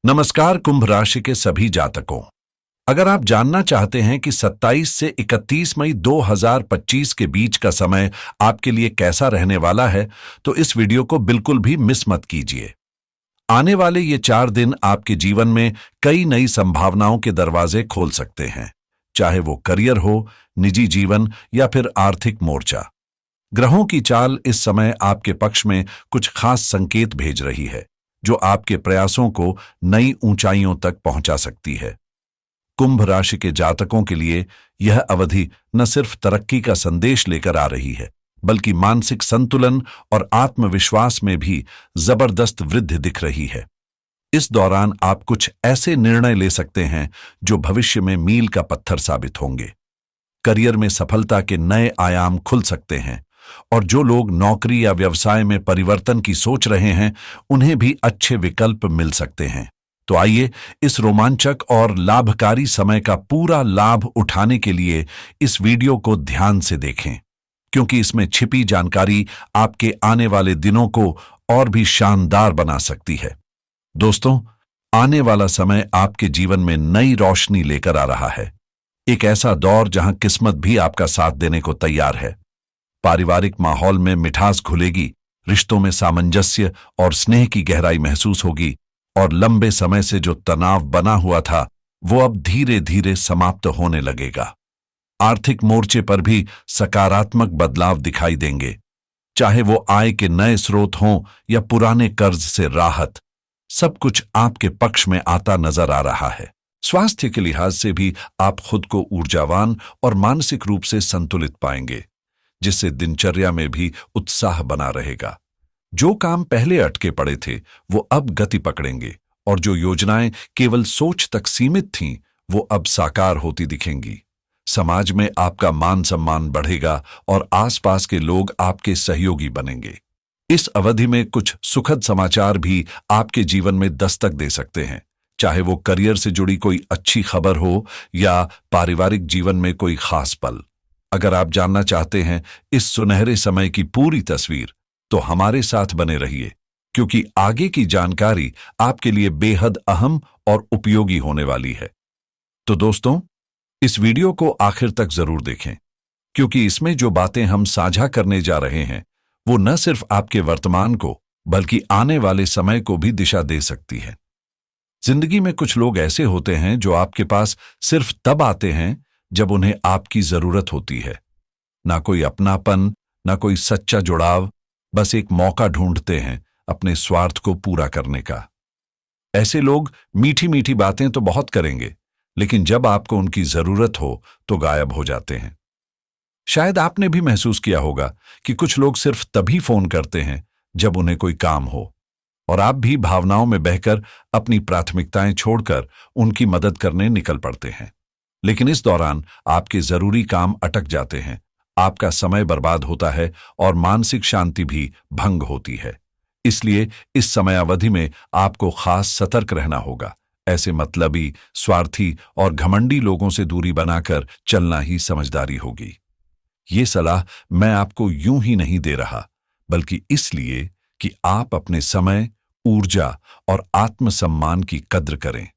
नमस्कार कुंभ राशि के सभी जातकों। अगर आप जानना चाहते हैं कि 27 से 31 मई 2025 के बीच का समय आपके लिए कैसा रहने वाला है, तो इस वीडियो को बिल्कुल भी मिस मत कीजिए। आने वाले ये 4 दिन आपके जीवन में कई नई संभावनाओं के दरवाजे खोल सकते हैं, चाहे वो करियर हो, निजी जीवन या फिर आर्थिक मोर्चा। ग्रहों की चाल इस समय आपके पक्ष में कुछ खास संकेत भेज रही है, जो आपके प्रयासों को नई ऊंचाइयों तक पहुंचा सकती है। कुंभ राशि के जातकों के लिए यह अवधि न सिर्फ तरक्की का संदेश लेकर आ रही है, बल्कि मानसिक संतुलन और आत्मविश्वास में भी जबरदस्त वृद्धि दिख रही है। इस दौरान आप कुछ ऐसे निर्णय ले सकते हैं जो भविष्य में मील का पत्थर साबित होंगे। करियर में सफलता के नए आयाम खुल सकते हैं, और जो लोग नौकरी या व्यवसाय में परिवर्तन की सोच रहे हैं, उन्हें भी अच्छे विकल्प मिल सकते हैं। तो आइए इस रोमांचक और लाभकारी समय का पूरा लाभ उठाने के लिए इस वीडियो को ध्यान से देखें, क्योंकि इसमें छिपी जानकारी आपके आने वाले दिनों को और भी शानदार बना सकती है। दोस्तों, आने वाला समय आपके जीवन में नई रोशनी लेकर आ रहा है। एक ऐसा दौर जहां किस्मत भी आपका साथ देने को तैयार है। पारिवारिक माहौल में मिठास घुलेगी, रिश्तों में सामंजस्य और स्नेह की गहराई महसूस होगी, और लंबे समय से जो तनाव बना हुआ था वो अब धीरे धीरे समाप्त होने लगेगा। आर्थिक मोर्चे पर भी सकारात्मक बदलाव दिखाई देंगे, चाहे वो आय के नए स्रोत हों या पुराने कर्ज से राहत। सब कुछ आपके पक्ष में आता नजर आ रहा है। स्वास्थ्य के लिहाज से भी आप खुद को ऊर्जावान और मानसिक रूप से संतुलित पाएंगे, जिससे दिनचर्या में भी उत्साह बना रहेगा। जो काम पहले अटके पड़े थे वो अब गति पकड़ेंगे, और जो योजनाएं केवल सोच तक सीमित थीं वो अब साकार होती दिखेंगी। समाज में आपका मान सम्मान बढ़ेगा और आसपास के लोग आपके सहयोगी बनेंगे। इस अवधि में कुछ सुखद समाचार भी आपके जीवन में दस्तक दे सकते हैं, चाहे वो करियर से जुड़ी कोई अच्छी खबर हो या पारिवारिक जीवन में कोई खास पल। अगर आप जानना चाहते हैं इस सुनहरे समय की पूरी तस्वीर, तो हमारे साथ बने रहिए, क्योंकि आगे की जानकारी आपके लिए बेहद अहम और उपयोगी होने वाली है। तो दोस्तों, इस वीडियो को आखिर तक जरूर देखें, क्योंकि इसमें जो बातें हम साझा करने जा रहे हैं वो न सिर्फ आपके वर्तमान को बल्कि आने वाले समय को भी दिशा दे सकती है। जिंदगी में कुछ लोग ऐसे होते हैं जो आपके पास सिर्फ तब आते हैं जब उन्हें आपकी जरूरत होती है। ना कोई अपनापन, ना कोई सच्चा जुड़ाव, बस एक मौका ढूंढते हैं अपने स्वार्थ को पूरा करने का। ऐसे लोग मीठी मीठी बातें तो बहुत करेंगे, लेकिन जब आपको उनकी जरूरत हो तो गायब हो जाते हैं। शायद आपने भी महसूस किया होगा कि कुछ लोग सिर्फ तभी फोन करते हैं जब उन्हें कोई काम हो, और आप भी भावनाओं में बहकर अपनी प्राथमिकताएं छोड़कर उनकी मदद करने निकल पड़ते हैं। लेकिन इस दौरान आपके जरूरी काम अटक जाते हैं, आपका समय बर्बाद होता है और मानसिक शांति भी भंग होती है। इसलिए इस समयावधि में आपको खास सतर्क रहना होगा। ऐसे मतलबी, स्वार्थी और घमंडी लोगों से दूरी बनाकर चलना ही समझदारी होगी। ये सलाह मैं आपको यूं ही नहीं दे रहा, बल्कि इसलिए कि आप अपने समय, ऊर्जा और आत्मसम्मान की कद्र करें,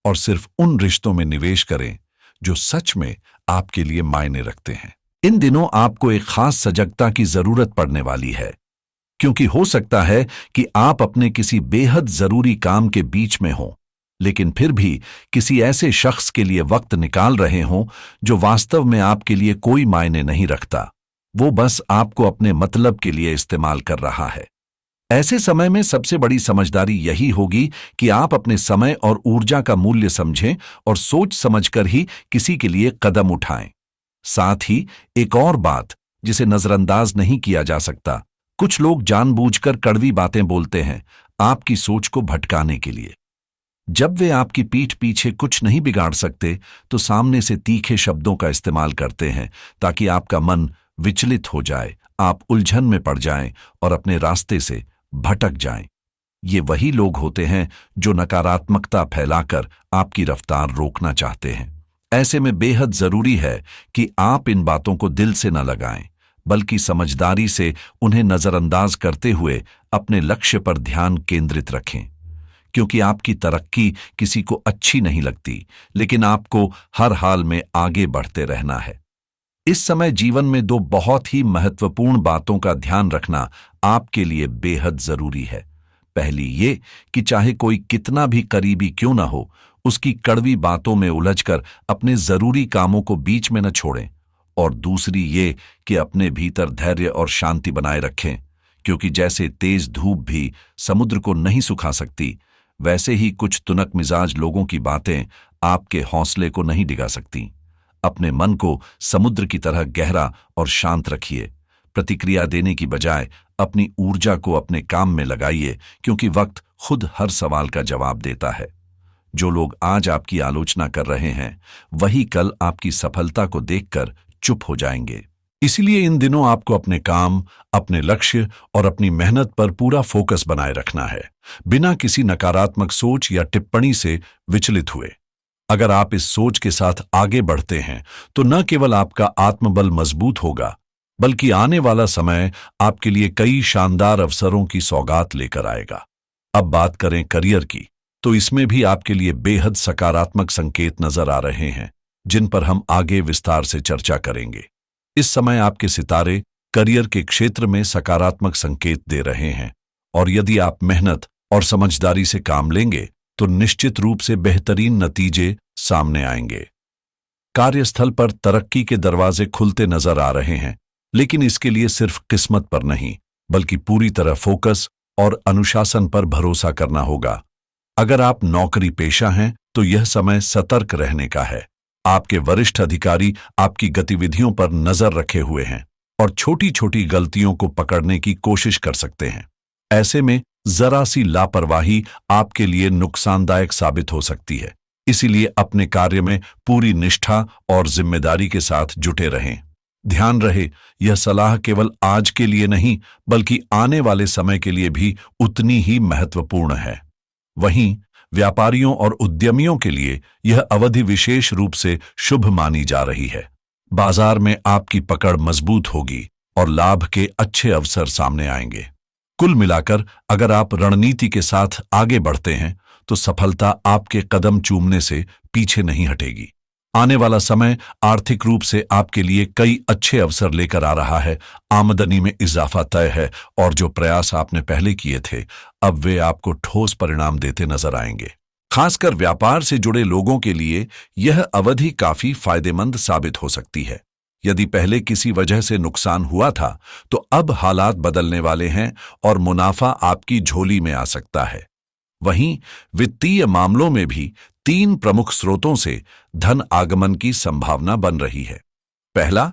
और सिर्फ उन रिश्तों में निवेश करें जो सच में आपके लिए मायने रखते हैं। इन दिनों आपको एक खास सजगता की जरूरत पड़ने वाली है, क्योंकि हो सकता है कि आप अपने किसी बेहद जरूरी काम के बीच में हों, लेकिन फिर भी किसी ऐसे शख्स के लिए वक्त निकाल रहे हों जो वास्तव में आपके लिए कोई मायने नहीं रखता। वो बस आपको अपने मतलब के लिए इस्तेमाल कर रहा है। ऐसे समय में सबसे बड़ी समझदारी यही होगी कि आप अपने समय और ऊर्जा का मूल्य समझें और सोच समझकर ही किसी के लिए कदम उठाएं। साथ ही एक और बात जिसे नजरअंदाज नहीं किया जा सकता, कुछ लोग जानबूझकर कड़वी बातें बोलते हैं आपकी सोच को भटकाने के लिए। जब वे आपकी पीठ पीछे कुछ नहीं बिगाड़ सकते, तो सामने से तीखे शब्दों का इस्तेमाल करते हैं ताकि आपका मन विचलित हो जाए, आप उलझन में पड़ जाएं और अपने रास्ते से भटक जाएं। ये वही लोग होते हैं जो नकारात्मकता फैलाकर आपकी रफ्तार रोकना चाहते हैं। ऐसे में बेहद जरूरी है कि आप इन बातों को दिल से न लगाएं, बल्कि समझदारी से उन्हें नजरअंदाज करते हुए अपने लक्ष्य पर ध्यान केंद्रित रखें। क्योंकि आपकी तरक्की किसी को अच्छी नहीं लगती, लेकिन आपको हर हाल में आगे बढ़ते रहना है। इस समय जीवन में दो बहुत ही महत्वपूर्ण बातों का ध्यान रखना आपके लिए बेहद जरूरी है। पहली ये कि चाहे कोई कितना भी करीबी क्यों ना हो, उसकी कड़वी बातों में उलझकर अपने जरूरी कामों को बीच में न छोड़ें। और दूसरी ये कि अपने भीतर धैर्य और शांति बनाए रखें, क्योंकि जैसे तेज धूप भी समुद्र को नहीं सुखा सकती, वैसे ही कुछ तुनक मिजाज लोगों की बातें आपके हौसले को नहीं डिगा सकती। अपने मन को समुद्र की तरह गहरा और शांत रखिए। प्रतिक्रिया देने की बजाय अपनी ऊर्जा को अपने काम में लगाइए, क्योंकि वक्त खुद हर सवाल का जवाब देता है। जो लोग आज आपकी आलोचना कर रहे हैं, वही कल आपकी सफलता को देखकर चुप हो जाएंगे। इसलिए इन दिनों आपको अपने काम, अपने लक्ष्य और अपनी मेहनत पर पूरा फोकस बनाए रखना है, बिना किसी नकारात्मक सोच या टिप्पणी से विचलित हुए। अगर आप इस सोच के साथ आगे बढ़ते हैं, तो न केवल आपका आत्मबल मजबूत होगा, बल्कि आने वाला समय आपके लिए कई शानदार अवसरों की सौगात लेकर आएगा। अब बात करें करियर की, तो इसमें भी आपके लिए बेहद सकारात्मक संकेत नजर आ रहे हैं, जिन पर हम आगे विस्तार से चर्चा करेंगे। इस समय आपके सितारे करियर के क्षेत्र में सकारात्मक संकेत दे रहे हैं, और यदि आप मेहनत और समझदारी से काम लेंगे, तो निश्चित रूप से बेहतरीन नतीजे सामने आएंगे। कार्यस्थल पर तरक्की के दरवाजे खुलते नजर आ रहे हैं, लेकिन इसके लिए सिर्फ किस्मत पर नहीं, बल्कि पूरी तरह फोकस और अनुशासन पर भरोसा करना होगा। अगर आप नौकरी पेशा हैं, तो यह समय सतर्क रहने का है। आपके वरिष्ठ अधिकारी आपकी गतिविधियों पर नजर रखे हुए हैं और छोटी छोटी गलतियों को पकड़ने की कोशिश कर सकते हैं। ऐसे में जरा सी लापरवाही आपके लिए नुकसानदायक साबित हो सकती है। इसीलिए अपने कार्य में पूरी निष्ठा और जिम्मेदारी के साथ जुटे रहें। ध्यान रहे, यह सलाह केवल आज के लिए नहीं, बल्कि आने वाले समय के लिए भी उतनी ही महत्वपूर्ण है। वहीं व्यापारियों और उद्यमियों के लिए यह अवधि विशेष रूप से शुभ मानी जा रही है। बाजार में आपकी पकड़ मजबूत होगी और लाभ के अच्छे अवसर सामने आएंगे। कुल मिलाकर अगर आप रणनीति के साथ आगे बढ़ते हैं, तो सफलता आपके कदम चूमने से पीछे नहीं हटेगी। आने वाला समय आर्थिक रूप से आपके लिए कई अच्छे अवसर लेकर आ रहा है। आमदनी में इजाफा तय है, और जो प्रयास आपने पहले किए थे, अब वे आपको ठोस परिणाम देते नजर आएंगे। खासकर व्यापार से जुड़े लोगों के लिए यह अवधि काफी फायदेमंद साबित हो सकती है। यदि पहले किसी वजह से नुकसान हुआ था, तो अब हालात बदलने वाले हैं और मुनाफा आपकी झोली में आ सकता है। वहीं वित्तीय मामलों में भी 3 प्रमुख स्रोतों से धन आगमन की संभावना बन रही है। पहला,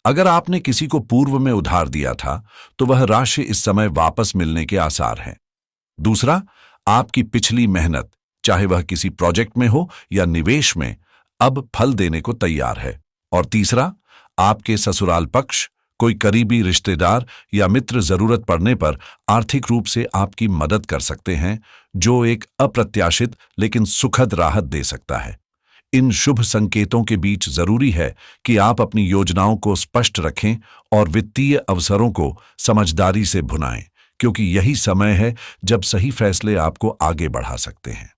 अगर आपने किसी को पूर्व में उधार दिया था, तो वह राशि इस समय वापस मिलने के आसार हैं। दूसरा, आपकी पिछली मेहनत, चाहे वह किसी प्रोजेक्ट में हो या निवेश में, अब फल देने को तैयार है। और तीसरा, आपके ससुराल पक्ष, कोई करीबी रिश्तेदार या मित्र जरूरत पड़ने पर आर्थिक रूप से आपकी मदद कर सकते हैं, जो एक अप्रत्याशित लेकिन सुखद राहत दे सकता है। इन शुभ संकेतों के बीच जरूरी है कि आप अपनी योजनाओं को स्पष्ट रखें और वित्तीय अवसरों को समझदारी से भुनाएं, क्योंकि यही समय है जब सही फैसले आपको आगे बढ़ा सकते हैं।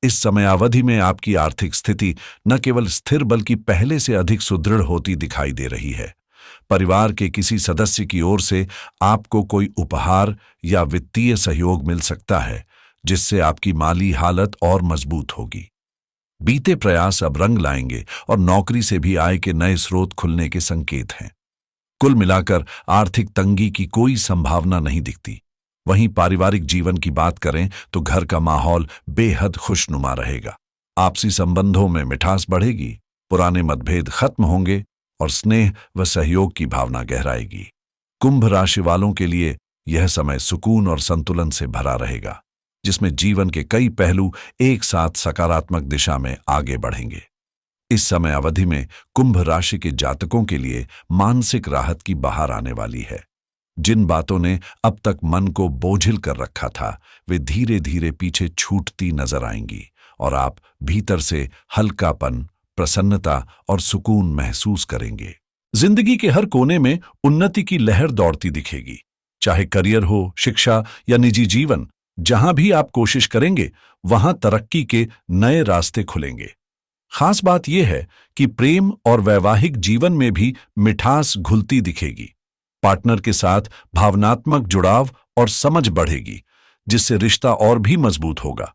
इस समयावधि में आपकी आर्थिक स्थिति न केवल स्थिर बल्कि पहले से अधिक सुदृढ़ होती दिखाई दे रही है। परिवार के किसी सदस्य की ओर से आपको कोई उपहार या वित्तीय सहयोग मिल सकता है, जिससे आपकी माली हालत और मजबूत होगी। बीते प्रयास अब रंग लाएंगे और नौकरी से भी आय के नए स्रोत खुलने के संकेत हैं। कुल मिलाकर आर्थिक तंगी की कोई संभावना नहीं दिखती। वहीं पारिवारिक जीवन की बात करें, तो घर का माहौल बेहद खुशनुमा रहेगा। आपसी संबंधों में मिठास बढ़ेगी, पुराने मतभेद खत्म होंगे और स्नेह व सहयोग की भावना गहराएगी। कुंभ राशि वालों के लिए यह समय सुकून और संतुलन से भरा रहेगा, जिसमें जीवन के कई पहलू एक साथ सकारात्मक दिशा में आगे बढ़ेंगे। इस समय अवधि में कुंभ राशि के जातकों के लिए मानसिक राहत की बहार आने वाली है। जिन बातों ने अब तक मन को बोझिल कर रखा था, वे धीरे धीरे पीछे छूटती नजर आएंगी और आप भीतर से हल्कापन, प्रसन्नता और सुकून महसूस करेंगे। जिंदगी के हर कोने में उन्नति की लहर दौड़ती दिखेगी, चाहे करियर हो, शिक्षा या निजी जीवन। जहां भी आप कोशिश करेंगे वहां तरक्की के नए रास्ते खुलेंगे। खास बात यह है कि प्रेम और वैवाहिक जीवन में भी मिठास घुलती दिखेगी। पार्टनर के साथ भावनात्मक जुड़ाव और समझ बढ़ेगी, जिससे रिश्ता और भी मजबूत होगा।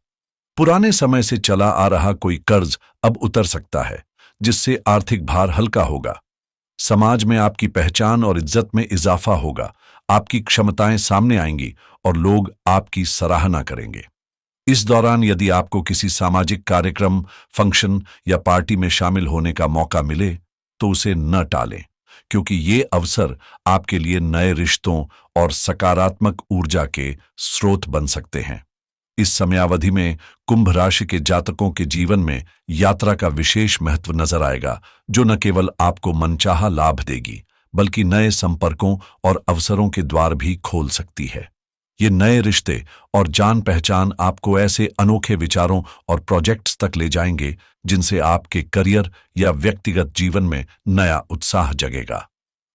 पुराने समय से चला आ रहा कोई कर्ज अब उतर सकता है, जिससे आर्थिक भार हल्का होगा। समाज में आपकी पहचान और इज्जत में इजाफा होगा। आपकी क्षमताएं सामने आएंगी और लोग आपकी सराहना करेंगे। इस दौरान यदि आपको किसी सामाजिक कार्यक्रम, फंक्शन या पार्टी में शामिल होने का मौका मिले तो उसे न टालें, क्योंकि ये अवसर आपके लिए नए रिश्तों और सकारात्मक ऊर्जा के स्रोत बन सकते हैं। इस समयावधि में कुंभ राशि के जातकों के जीवन में यात्रा का विशेष महत्व नजर आएगा, जो न केवल आपको मनचाहा लाभ देगी बल्कि नए संपर्कों और अवसरों के द्वार भी खोल सकती है। ये नए रिश्ते और जान पहचान आपको ऐसे अनोखे विचारों और प्रोजेक्ट्स तक ले जाएंगे जिनसे आपके करियर या व्यक्तिगत जीवन में नया उत्साह जगेगा।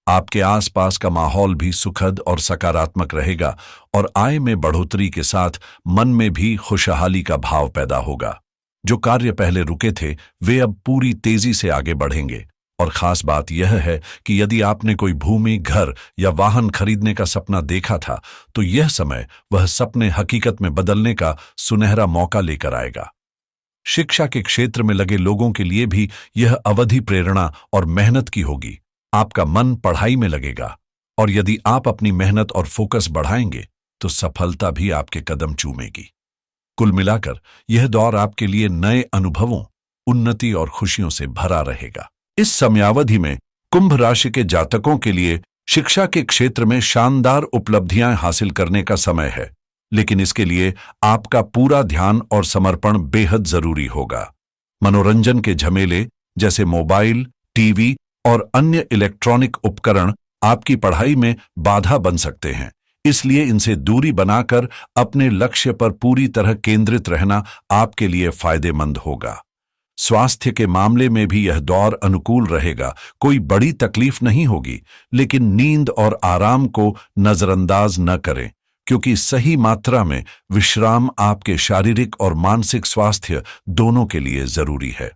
आपके आसपास का माहौल भी सुखद और सकारात्मक रहेगा और आय में बढ़ोतरी के साथ मन में भी खुशहाली का भाव पैदा होगा। जो कार्य पहले रुके थे वे अब पूरी तेजी से आगे बढ़ेंगे। और खास बात यह है कि यदि आपने कोई भूमि, घर या वाहन खरीदने का सपना देखा था तो यह समय वह सपने हकीकत में बदलने का सुनहरा मौका लेकर आएगा। शिक्षा के क्षेत्र में लगे लोगों के लिए भी यह अवधि प्रेरणा और मेहनत की होगी। आपका मन पढ़ाई में लगेगा और यदि आप अपनी मेहनत और फोकस बढ़ाएंगे तो सफलता भी आपके कदम चूमेगी। कुल मिलाकर यह दौर आपके लिए नए अनुभवों, उन्नति और खुशियों से भरा रहेगा। इस समयावधि में कुंभ राशि के जातकों के लिए शिक्षा के क्षेत्र में शानदार उपलब्धियां हासिल करने का समय है, लेकिन इसके लिए आपका पूरा ध्यान और समर्पण बेहद जरूरी होगा। मनोरंजन के झमेले जैसे मोबाइल, टीवी और अन्य इलेक्ट्रॉनिक उपकरण आपकी पढ़ाई में बाधा बन सकते हैं, इसलिए इनसे दूरी बनाकर अपने लक्ष्य पर पूरी तरह केंद्रित रहना आपके लिए फायदेमंद होगा। स्वास्थ्य के मामले में भी यह दौर अनुकूल रहेगा। कोई बड़ी तकलीफ नहीं होगी, लेकिन नींद और आराम को नजरअंदाज न करें, क्योंकि सही मात्रा में विश्राम आपके शारीरिक और मानसिक स्वास्थ्य दोनों के लिए जरूरी है।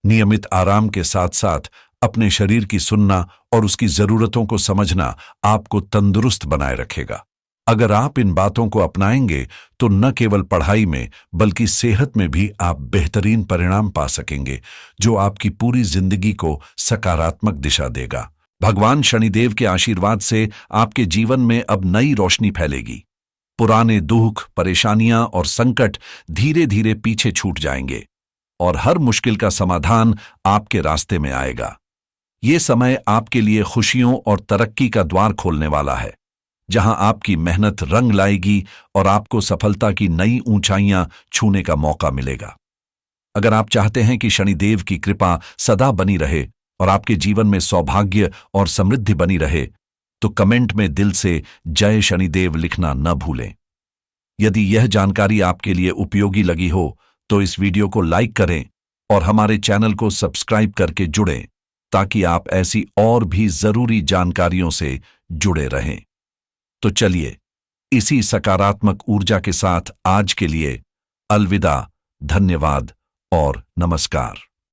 नियमित आराम के साथ साथ अपने शरीर की सुनना और उसकी जरूरतों को समझना आपको तंदुरुस्त बनाए रखेगा। अगर आप इन बातों को अपनाएंगे तो न केवल पढ़ाई में बल्कि सेहत में भी आप बेहतरीन परिणाम पा सकेंगे, जो आपकी पूरी जिंदगी को सकारात्मक दिशा देगा। भगवान शनिदेव के आशीर्वाद से आपके जीवन में अब नई रोशनी फैलेगी। पुराने दुख, परेशानियां और संकट धीरे धीरे पीछे छूट जाएंगे और हर मुश्किल का समाधान आपके रास्ते में आएगा। ये समय आपके लिए खुशियों और तरक्की का द्वार खोलने वाला है, जहां आपकी मेहनत रंग लाएगी और आपको सफलता की नई ऊंचाइयां छूने का मौका मिलेगा। अगर आप चाहते हैं कि शनिदेव की कृपा सदा बनी रहे और आपके जीवन में सौभाग्य और समृद्धि बनी रहे, तो कमेंट में दिल से जय शनिदेव लिखना न भूलें। यदि यह जानकारी आपके लिए उपयोगी लगी हो तो इस वीडियो को लाइक करें और हमारे चैनल को सब्सक्राइब करके जुड़ें, ताकि आप ऐसी और भी जरूरी जानकारियों से जुड़े रहें। तो चलिए इसी सकारात्मक ऊर्जा के साथ आज के लिए अलविदा, धन्यवाद और नमस्कार।